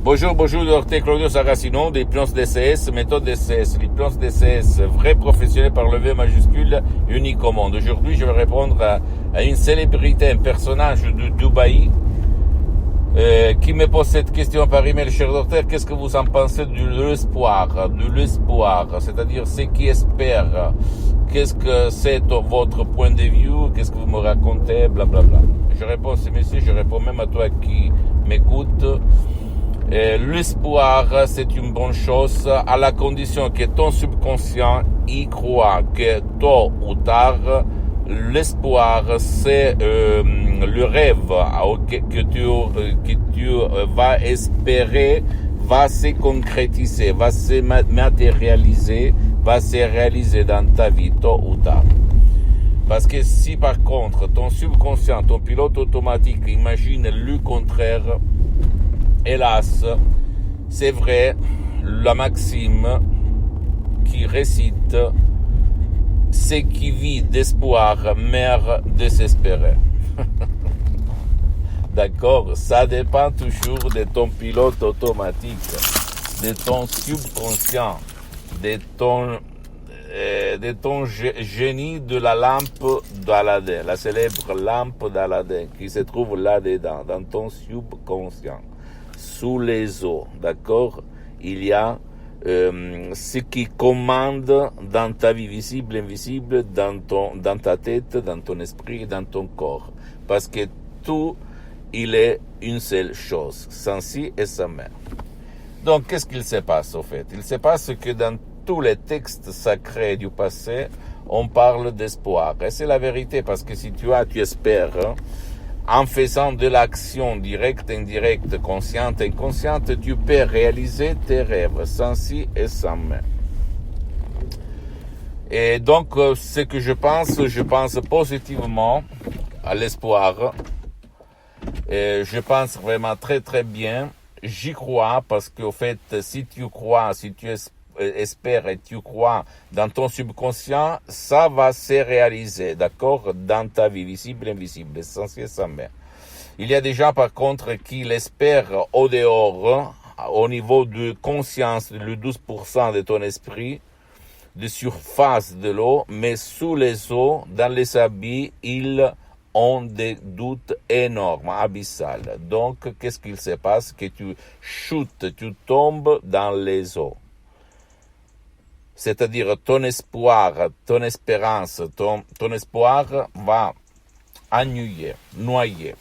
Bonjour, docteur Claudio Saracino, d'Hypnose DCS, méthode DCS, l'hypnose DCS, vrai professionnel par le V majuscule, unique au monde. Aujourd'hui, je vais répondre à une célébrité, un personnage de Dubaï, qui me pose cette question par email, cher docteur, qu'est-ce que vous en pensez de l'espoir, c'est-à-dire ceux qui espèrent, qu'est-ce que c'est votre point de vue, qu'est-ce que vous me racontez, blablabla. Je réponds à ce monsieur, je réponds même à toi qui m'écoute. L'espoir, c'est une bonne chose à la condition que ton subconscient y croit, que tôt ou tard, l'espoir, c'est le rêve que tu vas espérer, va se concrétiser, va se matérialiser, va se réaliser dans ta vie tôt ou tard. Parce que si par contre ton subconscient, ton pilote automatique imagine le contraire, hélas, c'est vrai, la maxime qui récite « Ce qui vit d'espoir meurt désespéré ». D'accord? Ça dépend toujours de ton pilote automatique, de ton subconscient, de ton génie de la lampe d'Aladin, la célèbre lampe d'Aladin qui se trouve là-dedans, dans ton subconscient. Sous les eaux, d'accord? Il y a ce qui commande dans ta vie visible, invisible, dans ta tête, dans ton esprit et dans ton corps. Parce que tout, il est une seule chose, sans si et sans mais. Donc, qu'est-ce qu'il se passe au fait? Il se passe que dans tous les textes sacrés du passé, on parle d'espoir. Et c'est la vérité, parce que si tu espères, hein, en faisant de l'action directe, indirecte, consciente, inconsciente, tu peux réaliser tes rêves, sans si et sans mais. Et donc, ce que je pense positivement à l'espoir. Et je pense vraiment très très bien. J'y crois parce qu'au fait, si tu crois, si tu espères et tu crois dans ton subconscient, ça va se réaliser, d'accord, dans ta vie visible et invisible, sans si et sans mais. Il y a des gens par contre qui l'espèrent au dehors, au niveau de conscience, le 12% de ton esprit, de surface de l'eau, mais sous les eaux, dans les habits, ils ont des doutes énormes, abyssales. Donc, qu'est-ce qu'il se passe? Que tu chutes, tu tombes dans les eaux. C'est-à-dire ton espoir, ton espérance, ton espoir va ennuyer, noyer.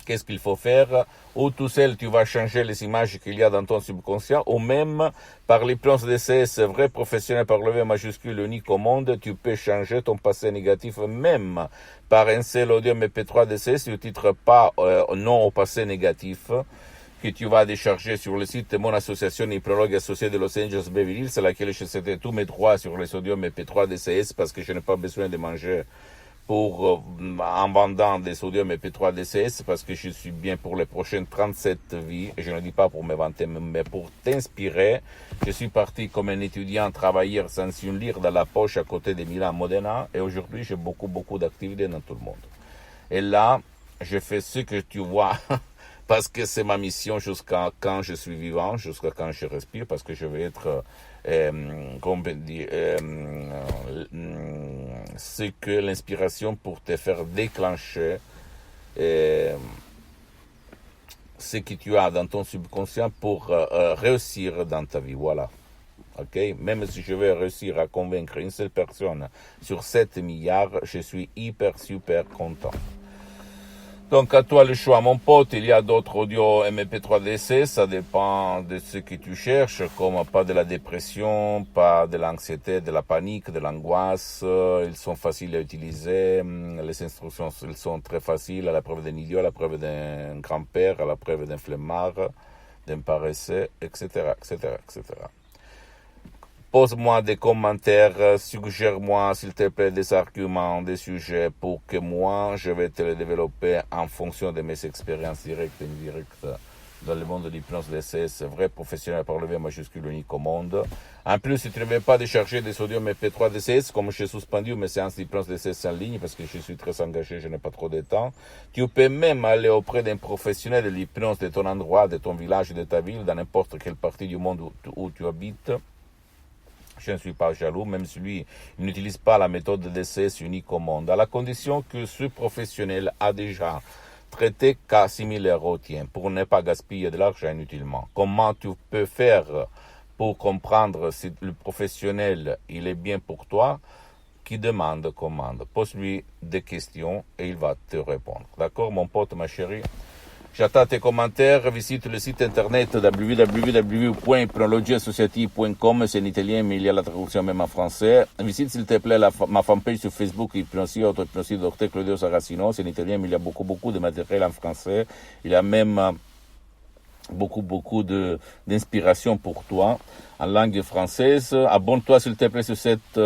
Qu'est-ce qu'il faut faire? Ou tout seul, tu vas changer les images qu'il y a dans ton subconscient, ou même, par l'hypnose DCS, vrai professionnel par le V majuscule unique au monde, tu peux changer ton passé négatif, même par un seul audio MP3 DCS, tu titre pas non au passé négatif, que tu vas décharger sur le site de mon association hypnologue associée de Los Angeles Beverly Hills, à laquelle je cédais tous mes droits sur les audios MP3 DCS parce que je n'ai pas besoin de manger en vendant des sodium MP3 DCS parce que je suis bien pour les prochaines 37 vies, et je ne dis pas pour me vanter, mais pour t'inspirer. Je suis parti comme un étudiant travailleur sans une lire dans la poche à côté de Milan Modena, et aujourd'hui j'ai beaucoup d'activités dans tout le monde. Et là, je fais ce que tu vois, parce que c'est ma mission jusqu'à quand je suis vivant, jusqu'à quand je respire, parce que je vais être c'est que l'inspiration pour te faire déclencher ce que tu as dans ton subconscient pour réussir dans ta vie, voilà. Okay? Même si je vais réussir à convaincre une seule personne sur 7 milliards, je suis super content. Donc, à toi le choix, mon pote. Il y a d'autres audios MP3DC, ça dépend de ce que tu cherches, comme pas de la dépression, pas de l'anxiété, de la panique, de l'angoisse. Ils sont faciles à utiliser. Les instructions, elles sont très faciles, à la preuve d'un idiot, à la preuve d'un grand-père, à la preuve d'un flemmard, d'un paresseux, etc. Pose-moi des commentaires, suggère-moi s'il te plaît des arguments, des sujets pour que moi je vais te les développer en fonction de mes expériences directes et indirectes dans le monde de l'hypnose DCS, vrai professionnel par le V majuscule unique au monde. En plus, si tu ne veux pas décharger des sodium MP3 DCS, comme j'ai suspendu mes séances d'hypnose DCS en ligne, parce que je suis très engagé, je n'ai pas trop de temps, tu peux même aller auprès d'un professionnel de l'hypnose de ton endroit, de ton village, de ta ville, dans n'importe quelle partie du monde où tu habites. Je ne suis pas jaloux, même si lui il n'utilise pas la méthode de DCS unique au monde, à la condition que ce professionnel a déjà traité cas similaires au tien, pour ne pas gaspiller de l'argent inutilement. Comment tu peux faire pour comprendre si le professionnel il est bien pour toi? Qui demande, commande. Pose-lui des questions et il va te répondre. D'accord, mon pote, ma chérie? J'attends tes commentaires, visite le site internet www.hypnologieassociative.com, c'est en italien mais il y a la traduction même en français. Visite s'il te plaît ma fanpage sur Facebook, Hypnosie, auto-hypnosie, Dr Claudio Saracino, c'est en italien mais il y a beaucoup de matériel en français. Il y a même beaucoup d'inspiration pour toi en langue française. Abonne-toi s'il te plaît sur cette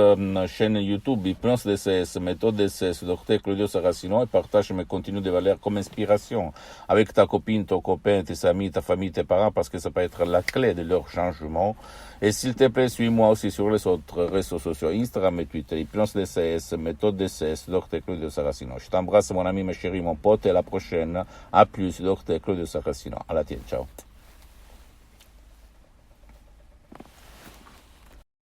chaîne YouTube Hypnose DCS, méthode DCS, Dr Claudio Saracino, et partage mes contenus de valeur comme inspiration avec ta copine, ton copain, tes amis, ta famille, tes parents, parce que ça peut être la clé de leur changement. Et s'il te plaît, suis-moi aussi sur les autres réseaux sociaux, Instagram et Twitter, Hypnose DCS, méthode DCS, Dr Claudio Saracino. Je t'embrasse mon ami, ma chérie, mon pote, et à la prochaine. À plus, Dr Claudio Saracino. À la tienne, ciao.